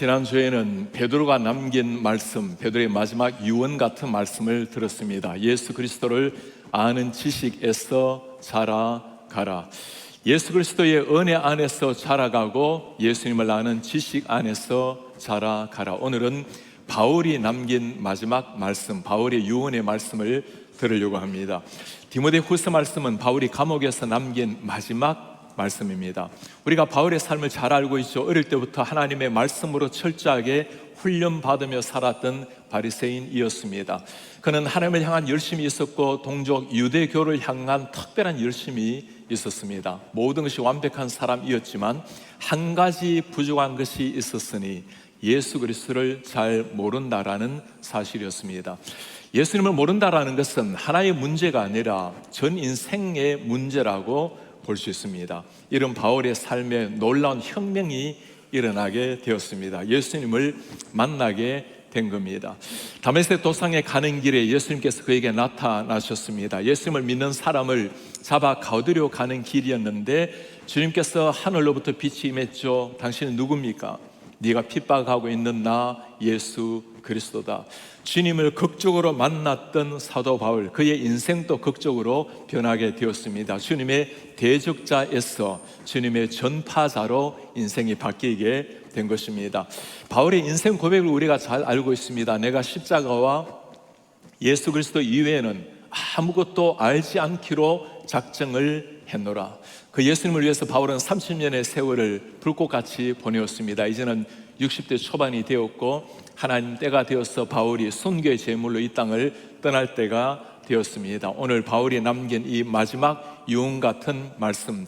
지난주에는 베드로가 남긴 말씀, 베드로의 마지막 유언 같은 말씀을 들었습니다. 예수 그리스도를 아는 지식에서 자라가라. 예수 그리스도의 은혜 안에서 자라가고 예수님을 아는 지식 안에서 자라가라. 오늘은 바울이 남긴 마지막 말씀, 바울의 유언의 말씀을 들으려고 합니다. 디모데후서 말씀은 바울이 감옥에서 남긴 마지막 말씀입니다. 우리가 바울의 삶을 잘 알고 있죠. 어릴 때부터 하나님의 말씀으로 철저하게 훈련받으며 살았던 바리새인이었습니다. 그는 하나님을 향한 열심이 있었고 동족 유대교를 향한 특별한 열심이 있었습니다. 모든 것이 완벽한 사람이었지만 한 가지 부족한 것이 있었으니 예수 그리스도를 잘 모른다라는 사실이었습니다. 예수님을 모른다라는 것은 하나의 문제가 아니라 전 인생의 문제라고 볼 수 있습니다. 이런 바울의 삶에 놀라운 혁명이 일어나게 되었습니다. 예수님을 만나게 된 겁니다. 다메섹 도상에 가는 길에 예수님께서 그에게 나타나셨습니다. 예수님을 믿는 사람을 잡아 가두려 가는 길이었는데 주님께서 하늘로부터 빛이 임했죠. 당신은 누굽니까? 네가 핍박하고 있는 나 예수 그리스도다. 주님을 극적으로 만났던 사도 바울, 그의 인생도 극적으로 변하게 되었습니다. 주님의 대적자에서 주님의 전파자로 인생이 바뀌게 된 것입니다. 바울의 인생 고백을 우리가 잘 알고 있습니다. 내가 십자가와 예수 그리스도 이외에는 아무것도 알지 않기로 작정을 했노라. 그 예수님을 위해서 바울은 30년의 세월을 불꽃같이 보내었습니다. 이제는 60대 초반이 되었고 하나님 때가 되어서 바울이 순교의 제물로 이 땅을 떠날 때가 되었습니다. 오늘 바울이 남긴 이 마지막 유언 같은 말씀,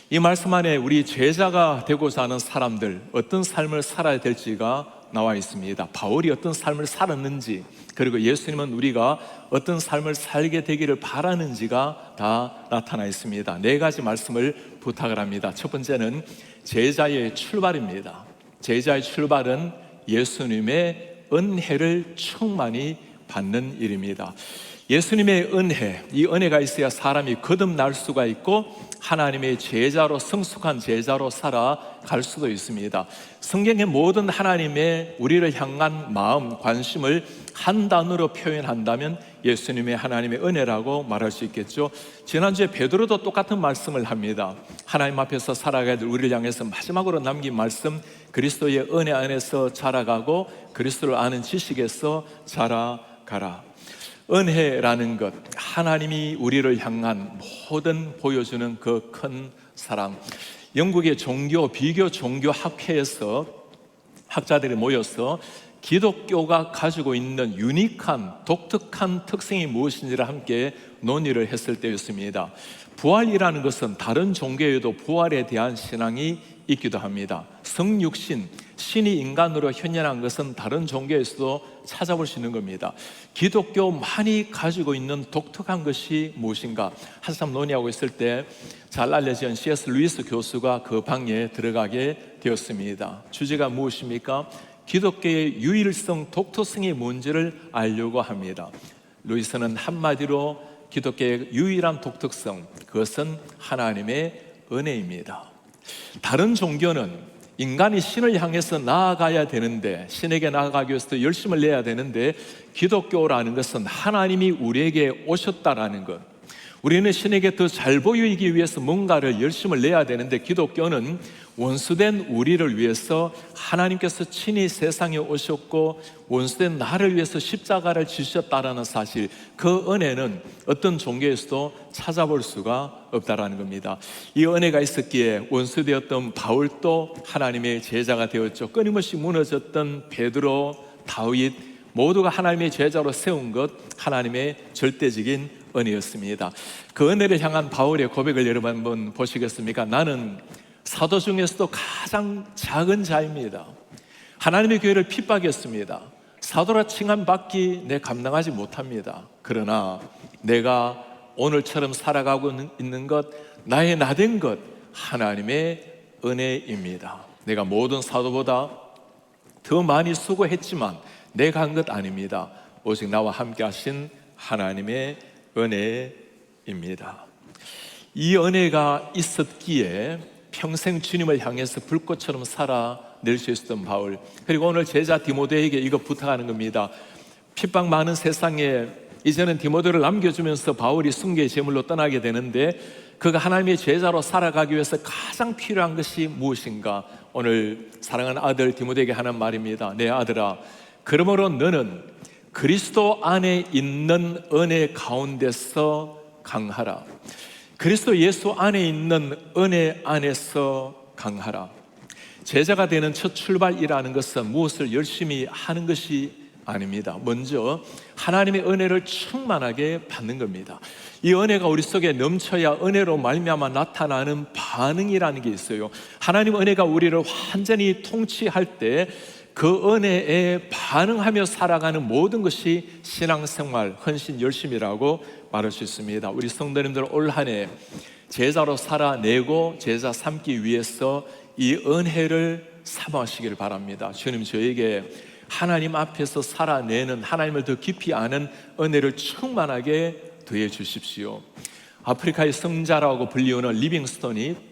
이 말씀 안에 우리 제자가 되고자 하는 사람들 어떤 삶을 살아야 될지가 나와 있습니다. 바울이 어떤 삶을 살았는지, 그리고 예수님은 우리가 어떤 삶을 살게 되기를 바라는지가 다 나타나 있습니다. 네 가지 말씀을 부탁을 합니다. 첫 번째는 제자의 출발입니다. 제자의 출발은 예수님의 은혜를 충만히 받는 일입니다. 예수님의 은혜, 이 은혜가 있어야 사람이 거듭날 수가 있고 하나님의 제자로, 성숙한 제자로 살아갈 수도 있습니다. 성경의 모든 하나님의 우리를 향한 마음, 관심을 한 단어로 표현한다면 예수님의 하나님의 은혜라고 말할 수 있겠죠. 지난주에 베드로도 똑같은 말씀을 합니다. 하나님 앞에서 살아가야 될 우리를 향해서 마지막으로 남긴 말씀, 그리스도의 은혜 안에서 자라가고 그리스도를 아는 지식에서 자라가라. 은혜라는 것, 하나님이 우리를 향한 모든 보여주는 그 큰 사랑. 영국의 비교 종교 학회에서 학자들이 모여서 기독교가 가지고 있는 유니크한 독특한 특성이 무엇인지를 함께 논의를 했을 때였습니다. 부활이라는 것은 다른 종교에도 부활에 대한 신앙이 있기도 합니다. 성육신, 신이 인간으로 현현한 것은 다른 종교에서도 찾아볼 수 있는 겁니다. 기독교만이 가지고 있는 독특한 것이 무엇인가 한참 논의하고 있을 때 잘 알려진 C.S. 루이스 교수가 그 방에 들어가게 되었습니다. 주제가 무엇입니까? 기독교의 유일성, 독특성이 뭔지를 알려고 합니다. 루이스는 한마디로 기독교의 유일한 독특성, 그것은 하나님의 은혜입니다. 다른 종교는 인간이 신을 향해서 나아가야 되는데, 신에게 나아가기 위해서 열심을 내야 되는데, 기독교라는 것은 하나님이 우리에게 오셨다라는 것, 우리는 신에게 더 잘 보이기 위해서 뭔가를 열심을 내야 되는데, 기독교는 원수된 우리를 위해서 하나님께서 친히 세상에 오셨고 원수된 나를 위해서 십자가를 지셨다라는 사실, 그 은혜는 어떤 종교에서도 찾아볼 수가 없다라는 겁니다. 이 은혜가 있었기에 원수되었던 바울도 하나님의 제자가 되었죠. 끊임없이 무너졌던 베드로, 다윗 모두가 하나님의 제자로 세운 것, 하나님의 절대적인 은혜였습니다. 그 은혜를 향한 바울의 고백을 여러분 한번 보시겠습니까? 나는 사도 중에서도 가장 작은 자입니다. 하나님의 교회를 핍박했습니다. 사도라 칭함받기 내 감당하지 못합니다. 그러나 내가 오늘처럼 살아가고 있는 것, 나의 나된 것, 하나님의 은혜입니다. 내가 모든 사도보다 더 많이 수고했지만 내가 한 것 아닙니다. 오직 나와 함께 하신 하나님의 은혜입니다. 이 은혜가 있었기에 평생 주님을 향해서 불꽃처럼 살아 낼 수 있었던 바울, 그리고 오늘 제자 디모데에게 이거 부탁하는 겁니다. 핍박 많은 세상에 이제는 디모데를 남겨주면서 바울이 순교의 제물로 떠나게 되는데, 그가 하나님의 제자로 살아가기 위해서 가장 필요한 것이 무엇인가? 오늘 사랑하는 아들 디모데에게 하는 말입니다. 내 아들아, 그러므로 너는 그리스도 안에 있는 은혜 가운데서 강하라. 그리스도 예수 안에 있는 은혜 안에서 강하라. 제자가 되는 첫 출발이라는 것은 무엇을 열심히 하는 것이 아닙니다. 먼저 하나님의 은혜를 충만하게 받는 겁니다. 이 은혜가 우리 속에 넘쳐야 은혜로 말미암아 나타나는 반응이라는 게 있어요. 하나님 은혜가 우리를 완전히 통치할 때 그 은혜에 반응하며 살아가는 모든 것이 신앙생활, 헌신, 열심이라고 말할 수 있습니다. 우리 성도님들 올 한 해 제자로 살아내고 제자 삼기 위해서 이 은혜를 사모하시기를 바랍니다. 주님, 저에게 하나님 앞에서 살아내는, 하나님을 더 깊이 아는 은혜를 충만하게 더해 주십시오. 아프리카의 성자라고 불리우는 리빙스톤이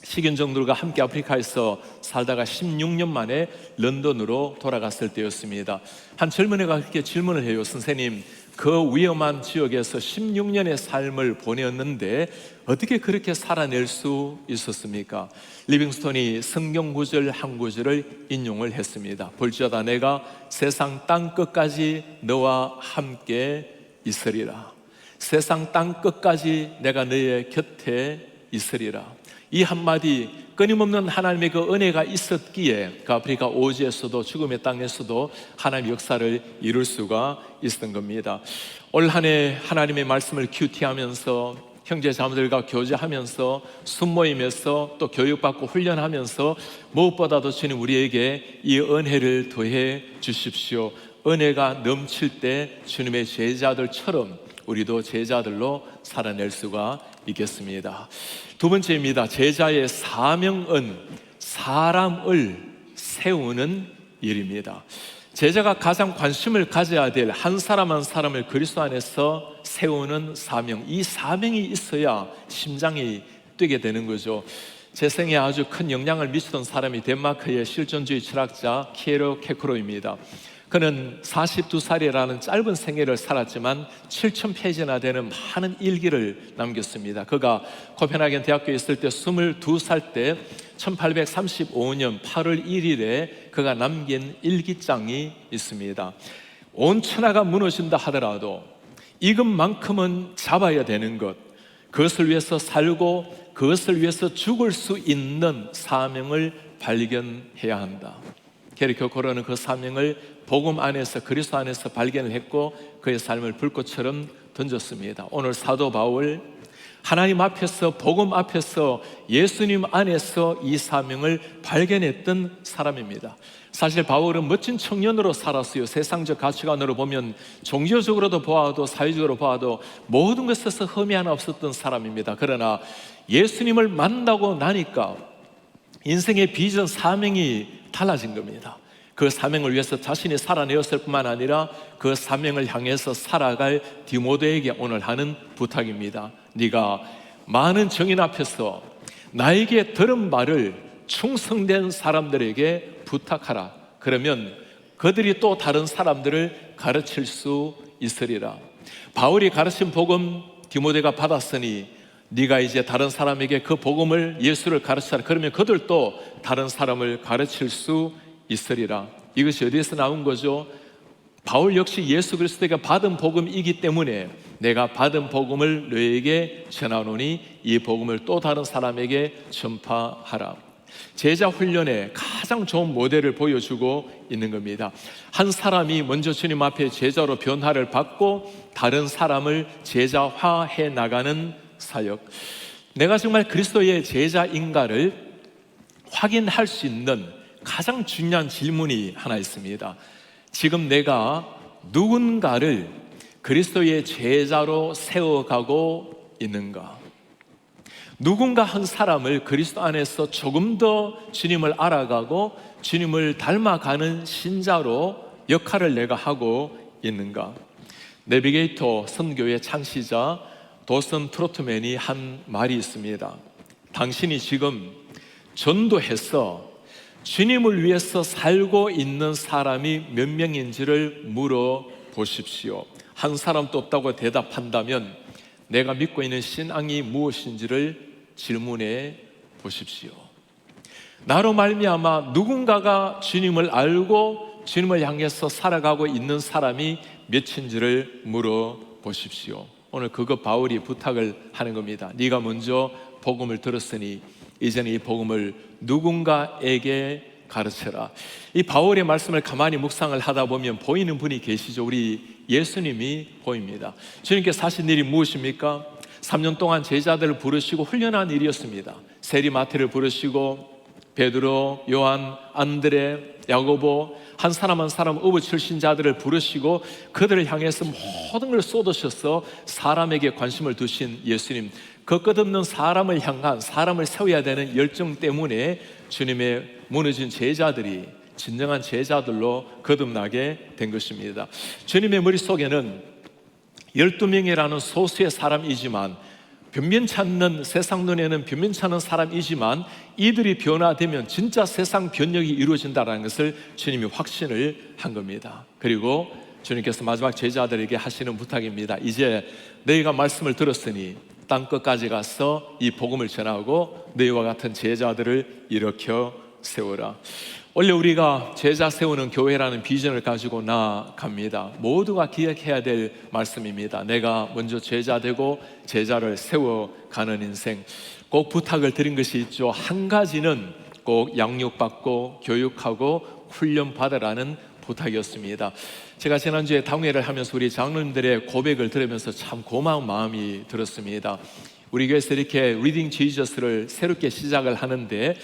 식윤정들과 함께 아프리카에서 살다가 16년 만에 런던으로 돌아갔을 때였습니다. 한 젊은 애가 그렇게 질문을 해요. 선생님, 그 위험한 지역에서 16년의 삶을 보냈는데 어떻게 그렇게 살아낼 수 있었습니까? 리빙스톤이 성경 구절 한 구절을 인용을 했습니다. 볼지어다 내가 세상 땅 끝까지 너와 함께 있으리라. 세상 땅 끝까지 내가 너의 곁에 있으리라. 이 한마디, 끊임없는 하나님의 그 은혜가 있었기에 그 아프리카 오지에서도 죽음의 땅에서도 하나님의 역사를 이룰 수가 있었던 겁니다. 올 한 해 하나님의 말씀을 큐티하면서 형제 자매들과 교제하면서 순모임에서 또 교육받고 훈련하면서 무엇보다도 주님 우리에게 이 은혜를 더해 주십시오. 은혜가 넘칠 때 주님의 제자들처럼 우리도 제자들로 살아낼 수가 있겠습니다. 두 번째입니다. 제자의 사명은 사람을 세우는 일입니다. 제자가 가장 관심을 가져야 될 한 사람 한 사람을 그리스도 안에서 세우는 사명, 이 사명이 있어야 심장이 뛰게 되는 거죠. 제 생에 아주 큰 영향을 미치던 사람이 덴마크의 실존주의 철학자 키에로 케크로입니다. 그는 42살이라는 짧은 생애를 살았지만 7,000페이지나 되는 많은 일기를 남겼습니다. 그가 코펜하겐 대학교에 있을 때 22살 때 1835년 8월 1일에 그가 남긴 일기장이 있습니다. 온 천하가 무너진다 하더라도 이것만큼은 잡아야 되는 것, 그것을 위해서 살고 그것을 위해서 죽을 수 있는 사명을 발견해야 한다. 게르케고르는 그 사명을 복음 안에서, 그리스도 안에서 발견을 했고 그의 삶을 불꽃처럼 던졌습니다. 오늘 사도 바울, 하나님 앞에서, 복음 앞에서, 예수님 안에서 이 사명을 발견했던 사람입니다. 사실 바울은 멋진 청년으로 살았어요. 세상적 가치관으로 보면, 종교적으로도 보아도 사회적으로 보아도 모든 것에서 흠이 하나 없었던 사람입니다. 그러나 예수님을 만나고 나니까 인생의 비전, 사명이 달라진 겁니다. 그 사명을 위해서 자신이 살아내었을 뿐만 아니라 그 사명을 향해서 살아갈 디모데에게 오늘 하는 부탁입니다. 네가 많은 정인 앞에서 나에게 들은 말을 충성된 사람들에게 부탁하라. 그러면 그들이 또 다른 사람들을 가르칠 수 있으리라. 바울이 가르친 복음 디모데가 받았으니 네가 이제 다른 사람에게 그 복음을, 예수를 가르쳐라. 그러면 그들도 다른 사람을 가르칠 수 있으리라. 이것이 어디에서 나온 거죠? 바울 역시 예수 그리스도가 받은 복음이기 때문에 내가 받은 복음을 너에게 전하노니 이 복음을 또 다른 사람에게 전파하라. 제자 훈련의 가장 좋은 모델을 보여주고 있는 겁니다. 한 사람이 먼저 주님 앞에 제자로 변화를 받고 다른 사람을 제자화해 나가는 사역. 내가 정말 그리스도의 제자인가를 확인할 수 있는 가장 중요한 질문이 하나 있습니다. 지금 내가 누군가를 그리스도의 제자로 세워가고 있는가? 누군가 한 사람을 그리스도 안에서 조금 더 주님을 알아가고 주님을 닮아가는 신자로 역할을 내가 하고 있는가? 내비게이터 선교의 창시자 도슨 트로트맨이 한 말이 있습니다. 당신이 지금 전도해서 주님을 위해서 살고 있는 사람이 몇 명인지를 물어보십시오. 한 사람도 없다고 대답한다면 내가 믿고 있는 신앙이 무엇인지를 질문해 보십시오. 나로 말미암아 누군가가 주님을 알고 주님을 향해서 살아가고 있는 사람이 몇인지를 물어보십시오. 오늘 그거 바울이 부탁을 하는 겁니다. 네가 먼저 복음을 들었으니 이제는 이 복음을 누군가에게 가르쳐라. 이 바울의 말씀을 가만히 묵상을 하다 보면 보이는 분이 계시죠. 우리 예수님이 보입니다. 주님께서 하신 일이 무엇입니까? 3년 동안 제자들을 부르시고 훈련한 일이었습니다. 세리마태를 부르시고 베드로, 요한, 안드레, 야고보 한 사람 한 사람 어부 출신 자들을 부르시고 그들을 향해서 모든 걸 쏟으셔서 사람에게 관심을 두신 예수님, 그 끝없는 사람을 향한, 사람을 세워야 되는 열정 때문에 주님의 무너진 제자들이 진정한 제자들로 거듭나게 된 것입니다. 주님의 머릿속에는 12명이라는 소수의 사람이지만 변변치 않는, 세상 눈에는 변변치 않은 사람이지만 이들이 변화되면 진짜 세상 변혁이 이루어진다는 것을 주님이 확신을 한 겁니다. 그리고 주님께서 마지막 제자들에게 하시는 부탁입니다. 이제 너희가 말씀을 들었으니 땅 끝까지 가서 이 복음을 전하고 너희와 같은 제자들을 일으켜 세워라. 원래 우리가 제자 세우는 교회라는 비전을 가지고 나아갑니다. 모두가 기억해야 될 말씀입니다. 내가 먼저 제자 되고 제자를 세워가는 인생. 꼭 부탁을 드린 것이 있죠. 한 가지는 꼭 양육받고 교육하고 훈련받으라는 부탁이었습니다. 제가 지난주에 당회를 하면서 우리 장로님들의 고백을 들으면서 참 고마운 마음이 들었습니다. 우리 교회에서 이렇게 리딩 지저스를 새롭게 시작을 하는데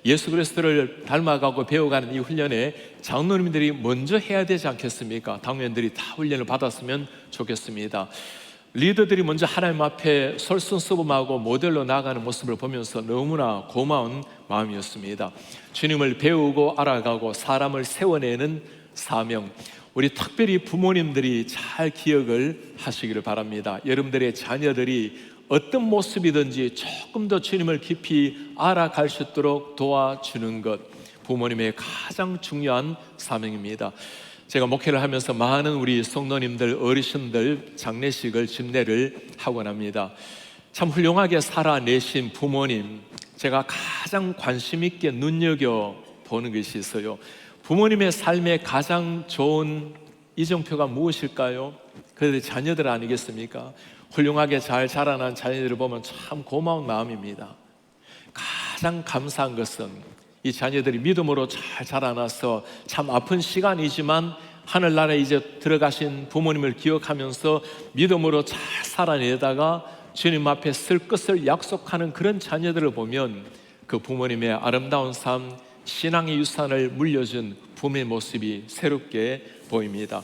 예수 그리스도를 닮아가고 배워가는 이 훈련에 장로님들이 먼저 해야 되지 않겠습니까? 당회원들이 다 훈련을 받았으면 좋겠습니다. 리더들이 먼저 하나님 앞에 솔선수범하고 모델로 나아가는 모습을 보면서 너무나 고마운 마음이었습니다. 주님을 배우고 알아가고 사람을 세워내는 사명, 우리 특별히 부모님들이 잘 기억을 하시기를 바랍니다. 여러분들의 자녀들이 어떤 모습이든지 조금 더 주님을 깊이 알아갈 수 있도록 도와주는 것, 부모님의 가장 중요한 사명입니다. 제가 목회를 하면서 많은 우리 성도님들, 어르신들 장례식을 집례를 하곤 합니다. 참 훌륭하게 살아내신 부모님, 제가 가장 관심 있게 눈여겨보는 것이 있어요. 부모님의 삶에 가장 좋은 이정표가 무엇일까요? 그들의 자녀들 아니겠습니까? 훌륭하게 잘 자라난 자녀들을 보면 참 고마운 마음입니다. 가장 감사한 것은 이 자녀들이 믿음으로 잘 자라나서 참 아픈 시간이지만 하늘나라에 이제 들어가신 부모님을 기억하면서 믿음으로 잘 살아내다가 주님 앞에 쓸 것을 약속하는 그런 자녀들을 보면 그 부모님의 아름다운 삶, 신앙의 유산을 물려준 부모의 모습이 새롭게 보입니다.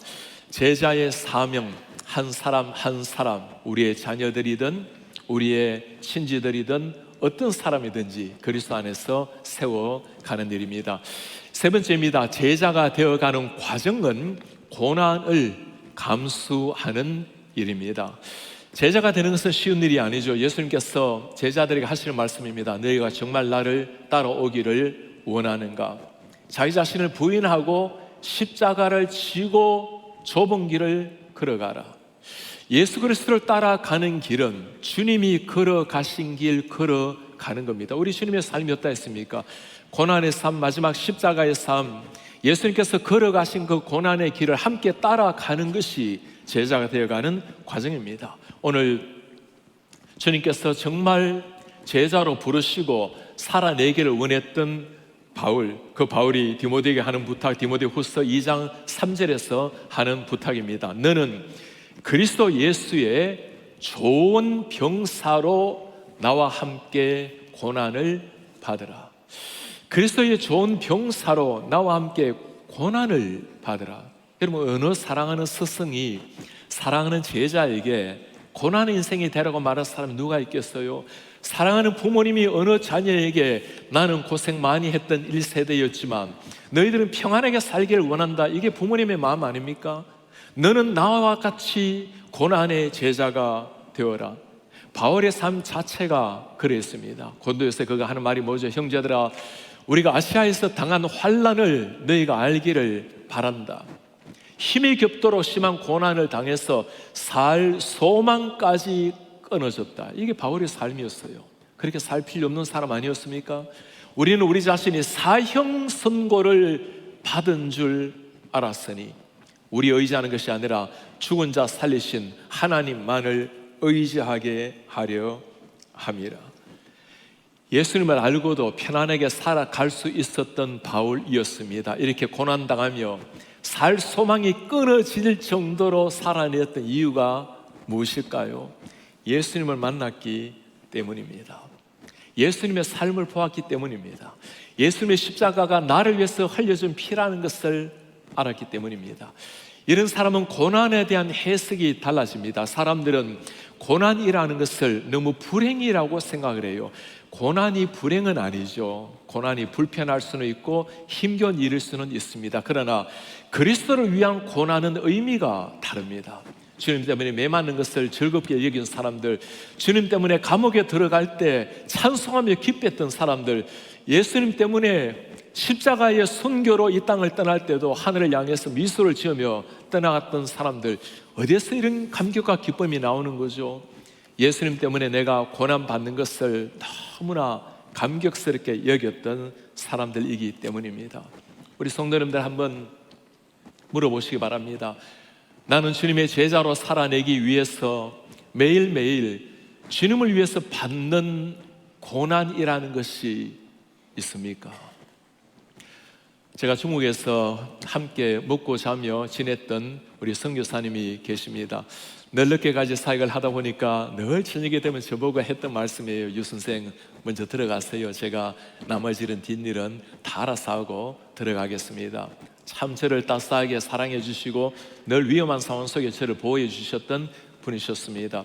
제자의 사명, 한 사람 한 사람, 우리의 자녀들이든 우리의 친지들이든 어떤 사람이든지 그리스도 안에서 세워가는 일입니다. 세 번째입니다. 제자가 되어가는 과정은 고난을 감수하는 일입니다. 제자가 되는 것은 쉬운 일이 아니죠. 예수님께서 제자들에게 하시는 말씀입니다. 너희가 정말 나를 따라오기를 원하는가? 자기 자신을 부인하고 십자가를 지고 좁은 길을 걸어가라. 예수 그리스도를 따라가는 길은 주님이 걸어가신 길 걸어가는 겁니다. 우리 주님의 삶이 어떠 했습니까? 고난의 삶, 마지막 십자가의 삶, 예수님께서 걸어가신 그 고난의 길을 함께 따라가는 것이 제자가 되어가는 과정입니다. 오늘 주님께서 정말 제자로 부르시고 살아내기를 원했던 바울, 그 바울이 디모데에게 하는 부탁, 디모데후서 2장 3절에서 하는 부탁입니다. 너는 그리스도 예수의 좋은 병사로 나와 함께 고난을 받으라. 그리스도의 좋은 병사로 나와 함께 고난을 받으라. 여러분, 어느 사랑하는 스승이 사랑하는 제자에게 고난의 인생이 되라고 말할 사람이 누가 있겠어요? 사랑하는 부모님이 어느 자녀에게 나는 고생 많이 했던 1세대였지만 너희들은 평안하게 살기를 원한다, 이게 부모님의 마음 아닙니까? 너는 나와 같이 고난의 제자가 되어라. 바울의 삶 자체가 그랬습니다. 고린도에서 그가 하는 말이 뭐죠? 형제들아, 우리가 아시아에서 당한 환난을 너희가 알기를 바란다. 힘이 겹도록 심한 고난을 당해서 살 소망까지 끊어졌다. 이게 바울의 삶이었어요. 그렇게 살 필요 없는 사람 아니었습니까? 우리는 우리 자신이 사형 선고를 받은 줄 알았으니 우리 의지하는 것이 아니라 죽은 자 살리신 하나님만을 의지하게 하려 함이라. 예수님을 알고도 편안하게 살아갈 수 있었던 바울이었습니다. 이렇게 고난당하며 살 소망이 끊어질 정도로 살아냈던 이유가 무엇일까요? 예수님을 만났기 때문입니다. 예수님의 삶을 보았기 때문입니다. 예수님의 십자가가 나를 위해서 흘려준 피라는 것을 알았기 때문입니다. 이런 사람은 고난에 대한 해석이 달라집니다. 사람들은 고난이라는 것을 너무 불행이라고 생각을 해요. 고난이 불행은 아니죠. 고난이 불편할 수는 있고 힘겨운 일일 수는 있습니다. 그러나 그리스도를 위한 고난은 의미가 다릅니다. 주님 때문에 매맞는 것을 즐겁게 여긴 사람들, 주님 때문에 감옥에 들어갈 때 찬송하며 기뻤던 사람들, 예수님 때문에 십자가의 순교로 이 땅을 떠날 때도 하늘을 향해서 미소를 지으며 떠나갔던 사람들, 어디에서 이런 감격과 기쁨이 나오는 거죠? 예수님 때문에 내가 고난받는 것을 너무나 감격스럽게 여겼던 사람들이기 때문입니다. 우리 성도님들 한번 물어보시기 바랍니다. 나는 주님의 제자로 살아내기 위해서 매일매일 주님을 위해서 받는 고난이라는 것이 있습니까? 제가 중국에서 함께 먹고 자며 지냈던 우리 선교사님이 계십니다. 늘 늦게까지 사역을 하다 보니까 늘 저녁에 되면 저보고 했던 말씀이에요. 유 선생 먼저 들어가세요. 제가 나머지는 뒷일은 다 알아서 하고 들어가겠습니다. 참 저를 따스하게 사랑해 주시고 늘 위험한 상황 속에 저를 보호해 주셨던 분이셨습니다.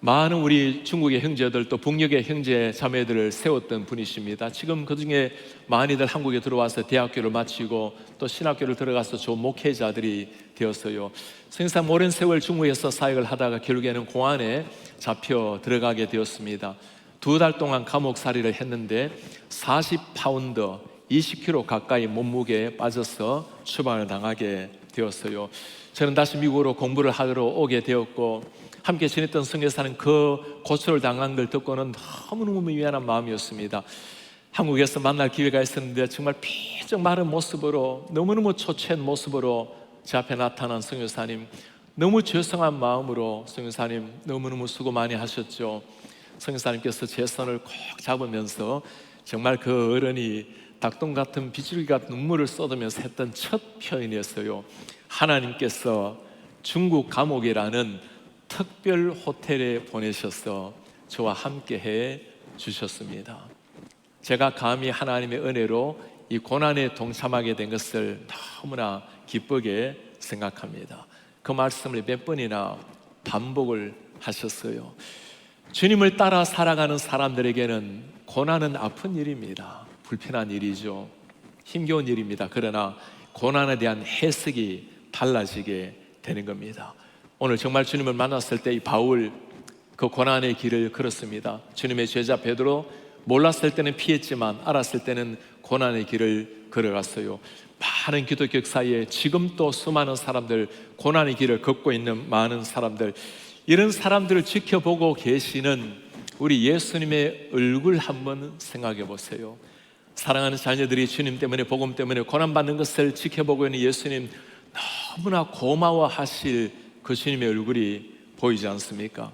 많은 우리 중국의 형제들 또 북녘의 형제 자매들을 세웠던 분이십니다. 지금 그 중에 많이들 한국에 들어와서 대학교를 마치고 또 신학교를 들어가서 좋은 목회자들이 되었어요. 성상 오랜 세월 중국에서 사역을 하다가 결국에는 공안에 잡혀 들어가게 되었습니다. 2달 동안 감옥살이를 했는데 40파운드 20kg 가까이 몸무게에 빠져서 추방을 당하게 되었어요. 저는 다시 미국으로 공부를 하러 오게 되었고 함께 지냈던 선교사는 그 고초를 당한 걸 듣고는 너무너무 미안한 마음이었습니다. 한국에서 만날 기회가 있었는데 정말 피쩍 마른 모습으로 너무너무 초췌한 모습으로 제 앞에 나타난 선교사님, 너무 죄송한 마음으로 선교사님 너무너무 수고 많이 하셨죠. 선교사님께서 제 손을 꼭 잡으면서 정말 그 어른이 닭똥 같은 비둘기 같은 눈물을 쏟으면서 했던 첫 표현이었어요. 하나님께서 중국 감옥이라는 특별 호텔에 보내셔서 저와 함께 해 주셨습니다. 제가 감히 하나님의 은혜로 이 고난에 동참하게 된 것을 너무나 기쁘게 생각합니다. 그 말씀을 몇 번이나 반복을 하셨어요. 주님을 따라 살아가는 사람들에게는 고난은 아픈 일입니다. 불편한 일이죠. 힘겨운 일입니다. 그러나 고난에 대한 해석이 달라지게 되는 겁니다. 오늘 정말 주님을 만났을 때 이 바울 그 고난의 길을 걸었습니다. 주님의 제자 베드로 몰랐을 때는 피했지만 알았을 때는 고난의 길을 걸어갔어요. 많은 기독교 역사에 지금 또 수많은 사람들, 고난의 길을 걷고 있는 많은 사람들, 이런 사람들을 지켜보고 계시는 우리 예수님의 얼굴 한번 생각해 보세요. 사랑하는 자녀들이 주님 때문에, 복음 때문에 고난받는 것을 지켜보고 있는 예수님, 너무나 고마워하실 그 주님의 얼굴이 보이지 않습니까?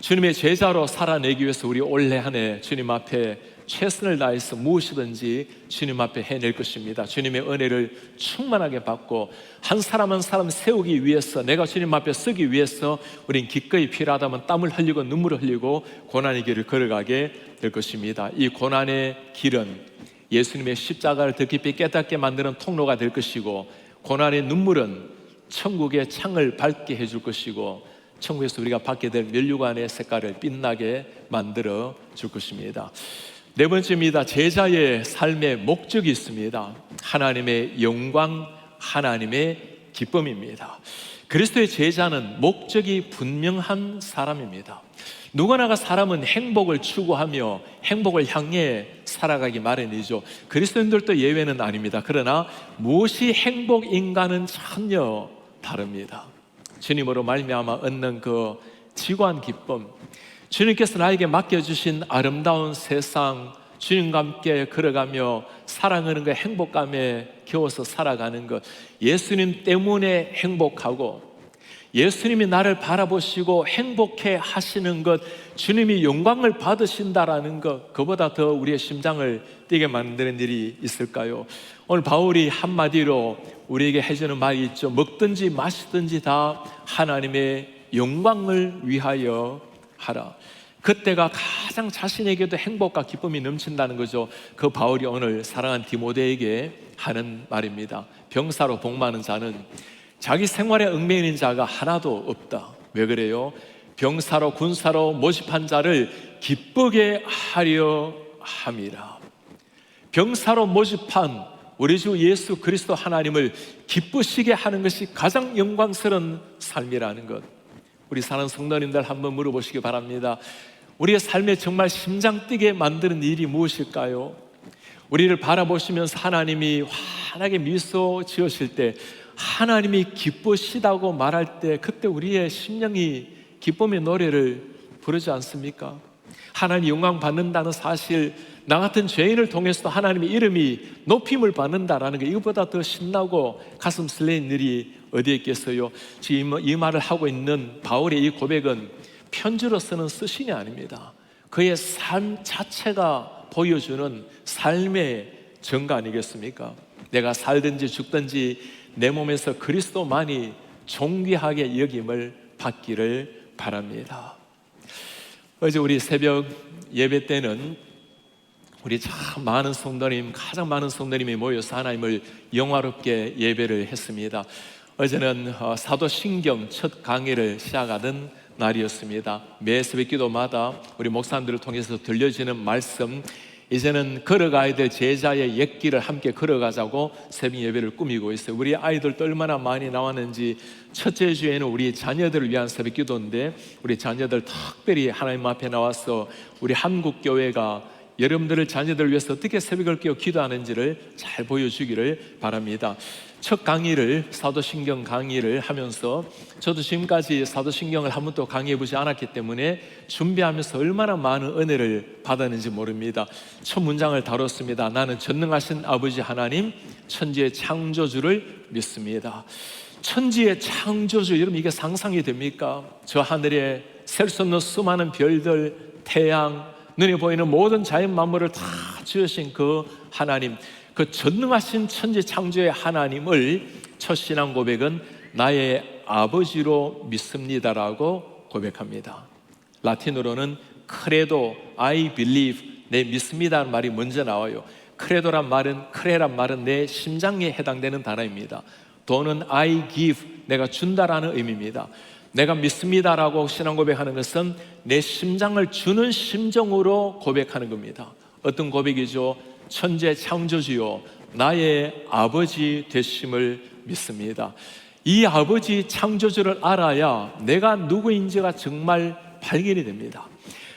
주님의 제자로 살아내기 위해서 우리 올해 한 해 주님 앞에 최선을 다해서 무엇이든지 주님 앞에 해낼 것입니다. 주님의 은혜를 충만하게 받고 한 사람 한 사람 세우기 위해서, 내가 주님 앞에 서기 위해서 우린 기꺼이 필요하다면 땀을 흘리고 눈물을 흘리고 고난의 길을 걸어가게 될 것입니다. 이 고난의 길은 예수님의 십자가를 더 깊이 깨닫게 만드는 통로가 될 것이고, 고난의 눈물은 천국의 창을 밝게 해줄 것이고, 천국에서 우리가 받게 될 면류관의 색깔을 빛나게 만들어 줄 것입니다. 네 번째입니다. 제자의 삶의 목적이 있습니다. 하나님의 영광, 하나님의 기쁨입니다. 그리스도의 제자는 목적이 분명한 사람입니다. 누구나가 사람은 행복을 추구하며 행복을 향해 살아가기 마련이죠. 그리스도인들도 예외는 아닙니다. 그러나 무엇이 행복인가는 전혀 다릅니다. 주님으로 말미암아 얻는 그 지고한 기쁨, 주님께서 나에게 맡겨주신 아름다운 세상, 주님과 함께 걸어가며 사랑하는 그 행복감에 겨워서 살아가는 것, 예수님 때문에 행복하고 예수님이 나를 바라보시고 행복해 하시는 것, 주님이 영광을 받으신다라는 것, 그보다 더 우리의 심장을 뛰게 만드는 일이 있을까요? 오늘 바울이 한마디로 우리에게 해주는 말이 있죠. 먹든지 마시든지 다 하나님의 영광을 위하여 하라. 그때가 가장 자신에게도 행복과 기쁨이 넘친다는 거죠. 그 바울이 오늘 사랑하는 디모데에게 하는 말입니다. 병사로 복 많은 자는 자기 생활에 얽매이는 자가 하나도 없다. 왜 그래요? 병사로 군사로 모집한 자를 기쁘게 하려 함이라. 병사로 모집한 우리 주 예수 그리스도 하나님을 기쁘시게 하는 것이 가장 영광스러운 삶이라는 것, 우리 사랑하는 성도님들 한번 물어보시기 바랍니다. 우리의 삶에 정말 심장 뛰게 만드는 일이 무엇일까요? 우리를 바라보시면서 하나님이 환하게 미소 지으실 때, 하나님이 기쁘시다고 말할 때, 그때 우리의 심령이 기쁨의 노래를 부르지 않습니까? 하나님 영광 받는다는 사실, 나 같은 죄인을 통해서도 하나님의 이름이 높임을 받는다라는 게, 이것보다 더 신나고 가슴 설레는 일이 어디에 있겠어요? 지금 이 말을 하고 있는 바울의 이 고백은 편지로서는 쓰신이 아닙니다. 그의 삶 자체가 보여주는 삶의 증거 아니겠습니까? 내가 살든지 죽든지 내 몸에서 그리스도만이 존귀하게 여김을 받기를 바랍니다. 어제 우리 새벽 예배 때는 우리 참 많은 성도님, 가장 많은 성도님이 모여서 하나님을 영화롭게 예배를 했습니다. 어제는 사도신경 첫 강의를 시작하던 날이었습니다. 매 새벽 기도마다 우리 목사님들을 통해서 들려지는 말씀, 이제는 걸어가야 될 제자의 옛길을 함께 걸어가자고 새벽 예배를 꾸미고 있어요. 우리 아이들도 얼마나 많이 나왔는지, 첫째 주에는 우리 자녀들을 위한 새벽 기도인데, 우리 자녀들 특별히 하나님 앞에 나와서 우리 한국교회가 여러분들을 자녀들을 위해서 어떻게 새벽을 깨어 기도하는지를 잘 보여주기를 바랍니다. 첫 강의를, 사도신경 강의를 하면서 저도 지금까지 사도신경을 한 번도 강의해보지 않았기 때문에 준비하면서 얼마나 많은 은혜를 받았는지 모릅니다. 첫 문장을 다뤘습니다. 나는 전능하신 아버지 하나님, 천지의 창조주를 믿습니다. 천지의 창조주, 여러분 이게 상상이 됩니까? 저 하늘에 셀 수 없는 수많은 별들, 태양, 눈에 보이는 모든 자연 만물을 다 지으신 그 하나님, 그 전능하신 천지 창조의 하나님을 첫 신앙 고백은 나의 아버지로 믿습니다라고 고백합니다. 라틴어로는 크레도, I believe, 내 믿습니다라는 말이 먼저 나와요. 크레도란 말은, 크레란 말은 내 심장에 해당되는 단어입니다. 도는 I give, 내가 준다라는 의미입니다. 내가 믿습니다라고 신앙 고백하는 것은 내 심장을 주는 심정으로 고백하는 겁니다. 어떤 고백이죠? 천재 창조주요, 나의 아버지 되심을 믿습니다. 이 아버지 창조주를 알아야 내가 누구인지가 정말 발견이 됩니다.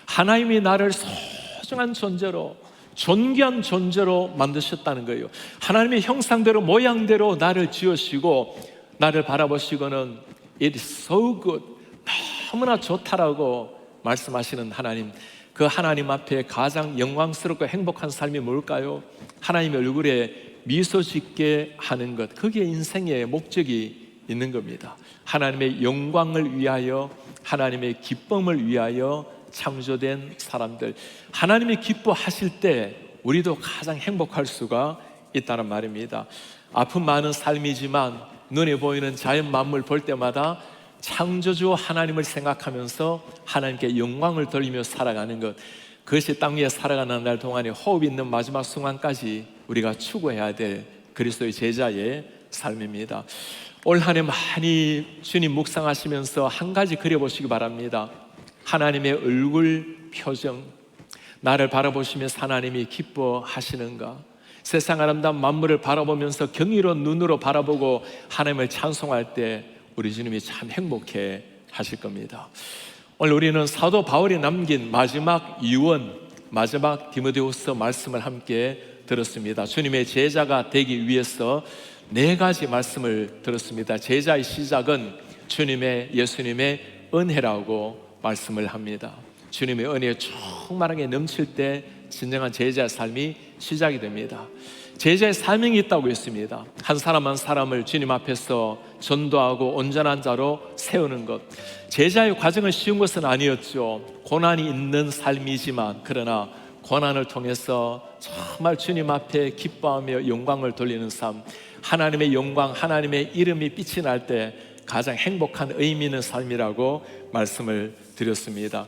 하나님이 나를 소중한 존재로, 존귀한 존재로 만드셨다는 거예요. 하나님의 형상대로 모양대로 나를 지으시고 나를 바라보시고는 It is so good, 너무나 좋다라고 말씀하시는 하나님, 그 하나님 앞에 가장 영광스럽고 행복한 삶이 뭘까요? 하나님의 얼굴에 미소 짓게 하는 것, 그게 인생의 목적이 있는 겁니다. 하나님의 영광을 위하여, 하나님의 기쁨을 위하여 창조된 사람들, 하나님이 기뻐하실 때 우리도 가장 행복할 수가 있다는 말입니다. 아픔 많은 삶이지만 눈에 보이는 자연 만물 볼 때마다 창조주 하나님을 생각하면서 하나님께 영광을 돌리며 살아가는 것, 그것이 땅 위에 살아가는 날 동안에 호흡 있는 마지막 순간까지 우리가 추구해야 될 그리스도의 제자의 삶입니다. 올 한 해 많이 주님 묵상하시면서 한 가지 그려보시기 바랍니다. 하나님의 얼굴 표정, 나를 바라보시면서 하나님이 기뻐하시는가? 세상 아름다운 만물을 바라보면서 경이로운 눈으로 바라보고 하나님을 찬송할 때 우리 주님이 참 행복해 하실 겁니다. 오늘 우리는 사도 바울이 남긴 마지막 유언, 마지막 디모데후서 말씀을 함께 들었습니다. 주님의 제자가 되기 위해서 4가지 말씀을 들었습니다. 제자의 시작은 예수님의 은혜라고 말씀을 합니다. 주님의 은혜에 충만하게 넘칠 때 진정한 제자의 삶이 시작이 됩니다. 제자의 사명이 있다고 했습니다. 한 사람 한 사람을 주님 앞에서 전도하고 온전한 자로 세우는 것. 제자의 과정은 쉬운 것은 아니었죠. 고난이 있는 삶이지만, 그러나 고난을 통해서 정말 주님 앞에 기뻐하며 영광을 돌리는 삶, 하나님의 영광, 하나님의 이름이 빛이 날 때 가장 행복한 의미 있는 삶이라고 말씀을 드렸습니다.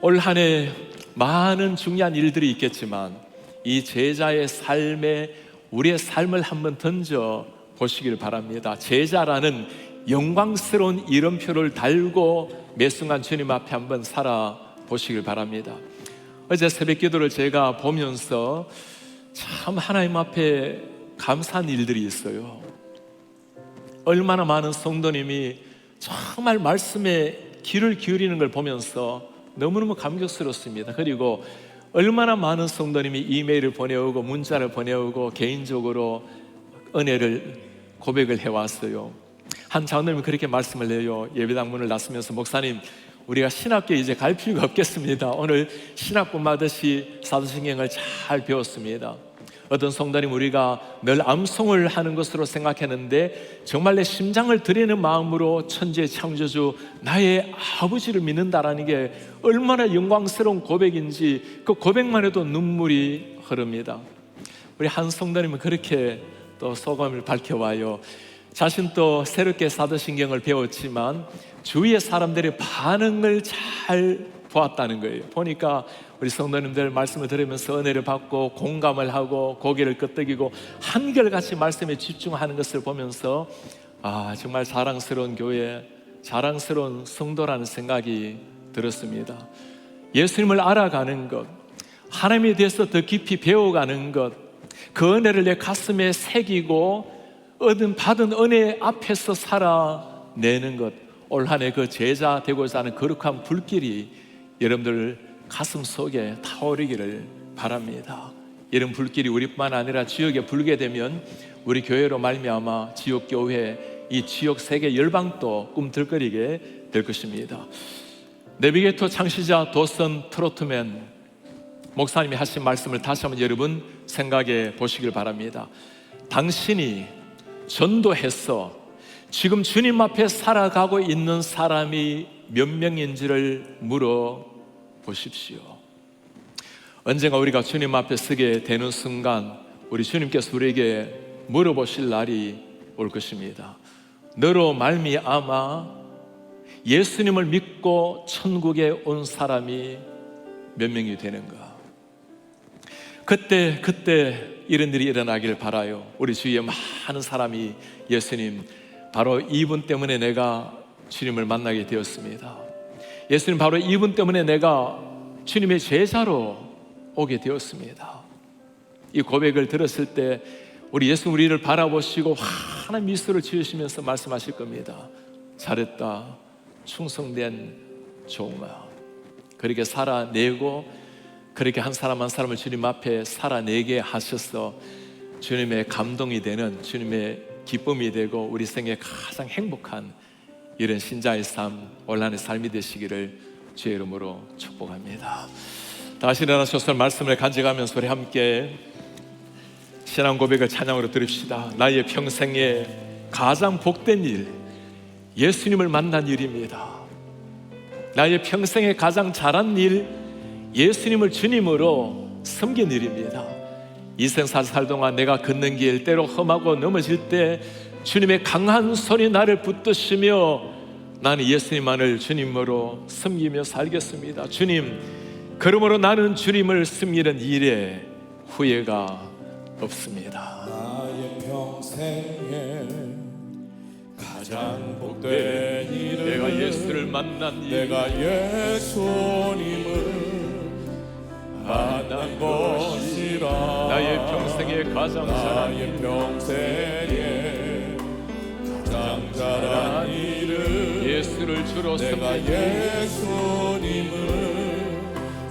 올 한 해 많은 중요한 일들이 있겠지만 이 제자의 삶에 우리의 삶을 한번 던져 보시길 바랍니다. 제자라는 영광스러운 이름표를 달고 매 순간 주님 앞에 한번 살아 보시길 바랍니다. 어제 새벽 기도를 제가 보면서 참 하나님 앞에 감사한 일들이 있어요. 얼마나 많은 성도님이 정말 말씀에 귀를 기울이는 걸 보면서 너무너무 감격스럽습니다. 그리고 얼마나 많은 성도님이 이메일을 보내오고 문자를 보내오고 개인적으로 은혜를 고백을 해왔어요. 한 장로님이 그렇게 말씀을 해요. 예배당 문을 나서면서, 목사님, 우리가 신학교에 이제 갈 필요가 없겠습니다. 오늘 신학분 하듯이 사도신경을 잘 배웠습니다. 어떤 성도님, 우리가 늘 암송을 하는 것으로 생각했는데 정말 내 심장을 드리는 마음으로 천지의 창조주 나의 아버지를 믿는다라는 게 얼마나 영광스러운 고백인지 그 고백만 해도 눈물이 흐릅니다. 우리 한 성도님은 그렇게 또 소감을 밝혀와요. 자신도 새롭게 사도신경을 배웠지만 주위의 사람들의 반응을 잘 보았다는 거예요. 보니까 우리 성도님들 말씀을 들으면서 은혜를 받고 공감을 하고 고개를 끄덕이고 한결같이 말씀에 집중하는 것을 보면서 정말 자랑스러운 교회, 자랑스러운 성도라는 생각이 들었습니다. 예수님을 알아가는 것, 하나님에 대해서 더 깊이 배워가는 것, 그 은혜를 내 가슴에 새기고 받은 은혜 앞에서 살아내는 것, 올 한 해 그 제자 되고자 하는 거룩한 불길이 여러분들 가슴 속에 타오르기를 바랍니다. 이런 불길이 우리뿐만 아니라 지역에 불게 되면 우리 교회로 말미암아 지역 교회, 이 지역 세계 열방도 꿈틀거리게 될 것입니다. 내비게이터 창시자 도슨 트로트맨 목사님이 하신 말씀을 다시 한번 여러분 생각해 보시길 바랍니다. 당신이 전도해서 지금 주님 앞에 살아가고 있는 사람이 몇 명인지를 물어 보십시오. 언젠가 우리가 주님 앞에 서게 되는 순간 우리 주님께서 우리에게 물어보실 날이 올 것입니다. 너로 말미암아 예수님을 믿고 천국에 온 사람이 몇 명이 되는가? 그때 이런 일이 일어나길 바라요. 우리 주위에 많은 사람이 예수님, 바로 이분 때문에 내가 주님을 만나게 되었습니다. 예수님, 바로 이분 때문에 내가 주님의 제자로 오게 되었습니다. 이 고백을 들었을 때 우리 예수님 우리를 바라보시고 환한 미소를 지으시면서 말씀하실 겁니다. 잘했다, 충성된 종아. 그렇게 살아내고 그렇게 한 사람 한 사람을 주님 앞에 살아내게 하셔서 주님의 감동이 되는, 주님의 기쁨이 되고 우리 생에 가장 행복한 이런 신자의 삶, 온전한 삶이 되시기를 주의 이름으로 축복합니다. 다시 일어나셔서 말씀을 간직하면서 우리 함께 신앙 고백을 찬양으로 드립시다. 나의 평생에 가장 복된 일, 예수님을 만난 일입니다. 나의 평생에 가장 잘한 일, 예수님을 주님으로 섬긴 일입니다. 이 생사 살 동안 내가 걷는 길 때로 험하고 넘어질 때 주님의 강한 손이 나를 붙드시며 나는 예수님만을 주님으로 섬기며 살겠습니다. 주님, 그러므로 나는 주님을 섬기는 일에 후회가 없습니다. 나의 평생에 가장 복된 일은 내가 예수를 만난 일, 내가 예수님을 만난 것이라. 나의 평생에 가장 잘한 나의 평생에 가장 잘한 일은 주로 내가 섬기고 예수님을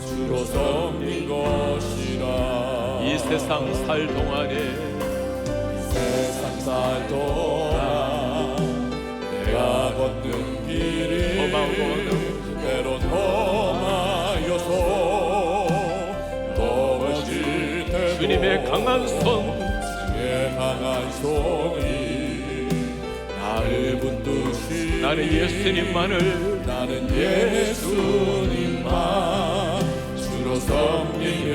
주로 섬긴 것이라. 이 세상 살 동안에 세상 살 동안 내가 걷는 길이 때론 험하여서 넘어질 때도 주님의 강한 손 주의 강한 손이 나를 붙드시. 나는 예수님만을 나는 예수님만 주로 섬기며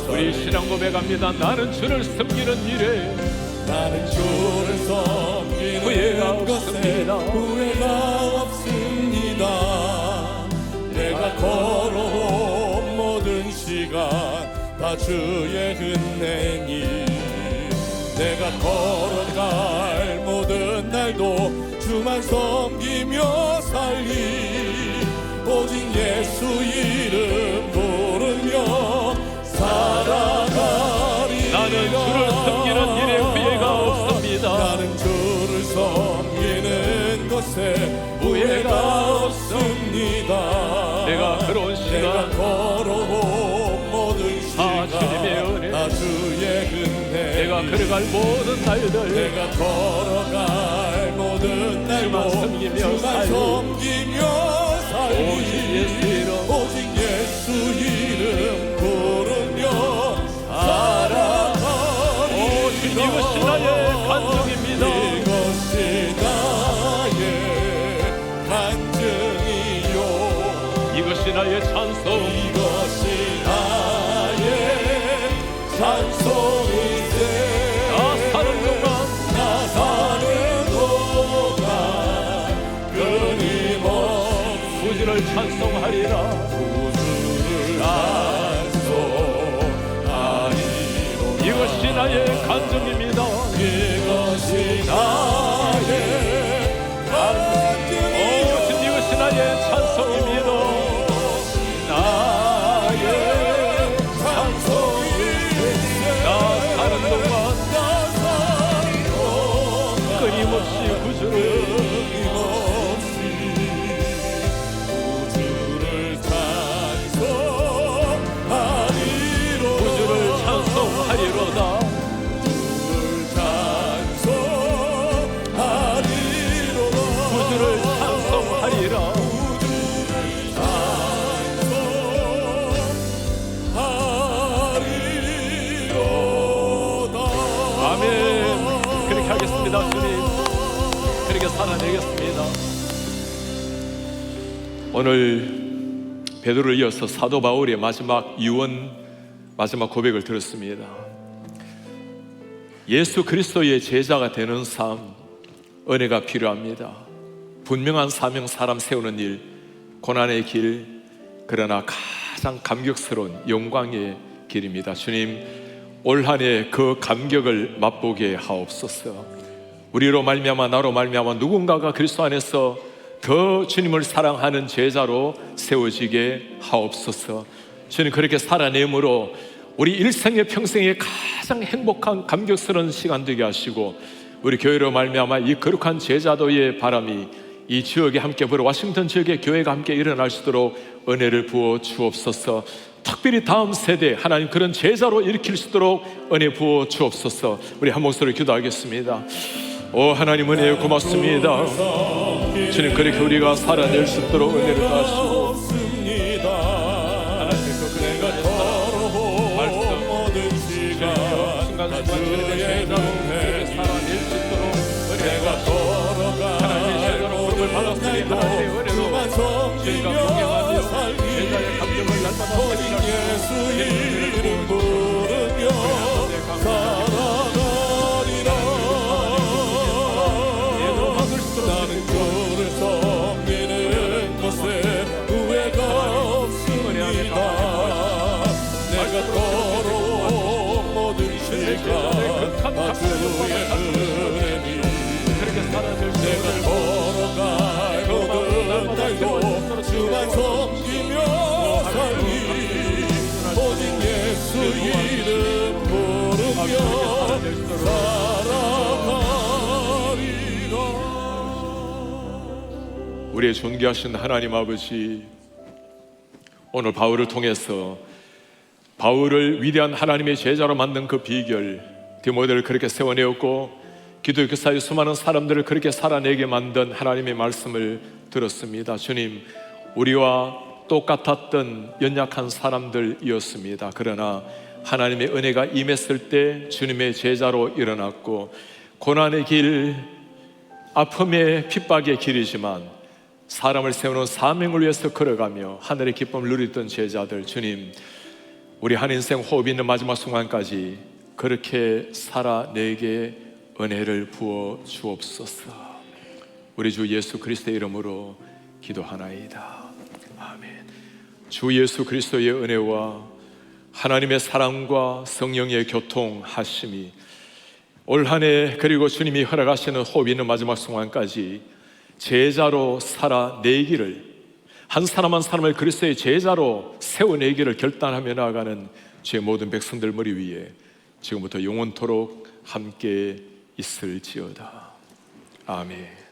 우리 신앙 고백합니다. 나는 주를 섬기는 일에 나는 주를 섬기는 후회가 것에 없습니다. 후회가 없습니다. 내가 걸어온 모든 시간 다 주의 은혜니 내가 걸어갈 모든 날도 주만 섬기며 살리. 오직 예수 이름 부르며 살아가리. 나는 주를 섬기는 일에 후회가 없습니다. 나는 주를 섬기는 것에 후회가 없습니다. 내가 걸어온 내가 시간 걸어온 모든 시간 주님의 은혜 다 주의 은혜. 내가 걸어갈 모든 날들 내가 걸어갈 모든 날도 주만 섬기며 살리. 오직 예수 이름 오직 예수 이름 부르며 살아가리. 오직 이것이 나의 간증입니다. 이것이 나의 간증이요. 이것이 나의 찬송 이것이 나의 찬송이세. 나 사는 동안 나 사는 동안 끊임없이 구주를 찬송하리라. 구주를 찬송하리로. 이것이 나의 간증입니다. 이것이 나의 간증이요. 이것이 나의 찬송입니다. 나의 나 사는 동안 끊임없이 구주를 찬송하리로다. 구주를 찬송하리라. 아멘. 그렇게 하겠습니다. 주님 그렇게 살아내겠습니다. 오늘 베드로를 이어서 사도 바울의 마지막 유언, 마지막 고백을 들었습니다. 예수 그리스도의 제자가 되는 삶, 은혜가 필요합니다. 분명한 사명, 사람 세우는 일, 고난의 길, 그러나 가장 감격스러운 영광의 길입니다. 주님, 올 한 해 그 감격을 맛보게 하옵소서. 우리로 말미암아 나로 말미암아 누군가가 그리스도 안에서 더 주님을 사랑하는 제자로 세워지게 하옵소서. 주님, 그렇게 살아내므로 우리 일생의 평생에 가장 행복한 감격스러운 시간 되게 하시고, 우리 교회로 말미암아 이 거룩한 제자도의 바람이 이 지역에 함께 불어 워싱턴 지역의 교회가 함께 일어날 수 있도록 은혜를 부어 주옵소서. 특별히 다음 세대 하나님 그런 제자로 일으킬 수 있도록 은혜 부어 주옵소서. 우리 한 목소리 기도하겠습니다. 오 하나님, 은혜 고맙습니다. 주님, 그렇게 우리가 살아낼 수 있도록 은혜를 다하시고, 하나님 그 내가 걸어온 모든 순간순간 주님의 제자로 그렇게 살아낼 수 있도록 은혜가 하나님의 제자로 부름을 받았으니 하나님의 은혜로 저희가 공경하며 제자의 감격을 날마다 드리라. 예수 이름 부르며 살아가리라. 나는 주를 섬기는 것에 후회가 없습니다. 내가 걸어온 모든 시간 다 주의 은혜니 내가 걸어갈 모든 날도 주만 섬기며 살리. 오직 예수 이름 부르며 살아가리라. 우리의 존귀하신 하나님 아버지, 오늘 바울을 통해서 바울을 위대한 하나님의 제자로 만든 그 비결, 디모데를 그렇게 세워내었고 기독교 역사의 수많은 사람들을 그렇게 살아내게 만든 하나님의 말씀을 들었습니다. 주님, 우리와 똑같았던 연약한 사람들이었습니다. 그러나 하나님의 은혜가 임했을 때 주님의 제자로 일어났고, 고난의 길, 아픔의 핍박의 길이지만 사람을 세우는 사명을 위해서 걸어가며 하늘의 기쁨을 누리던 제자들, 주님, 우리 한 인생 호흡 있는 마지막 순간까지 그렇게 살아내게 은혜를 부어 주옵소서. 우리 주 예수 그리스도의 이름으로 기도하나이다. 아멘. 주 예수 그리스도의 은혜와 하나님의 사랑과 성령의 교통하심이 올 한 해, 그리고 주님이 허락하시는 호흡 있는 마지막 순간까지 제자로 살아내기를, 한 사람 한 사람을 그리스도의 제자로 세워내기를 결단하며 나아가는 제 모든 백성들 머리 위에 지금부터 영원토록 함께 있을지어다. 아멘.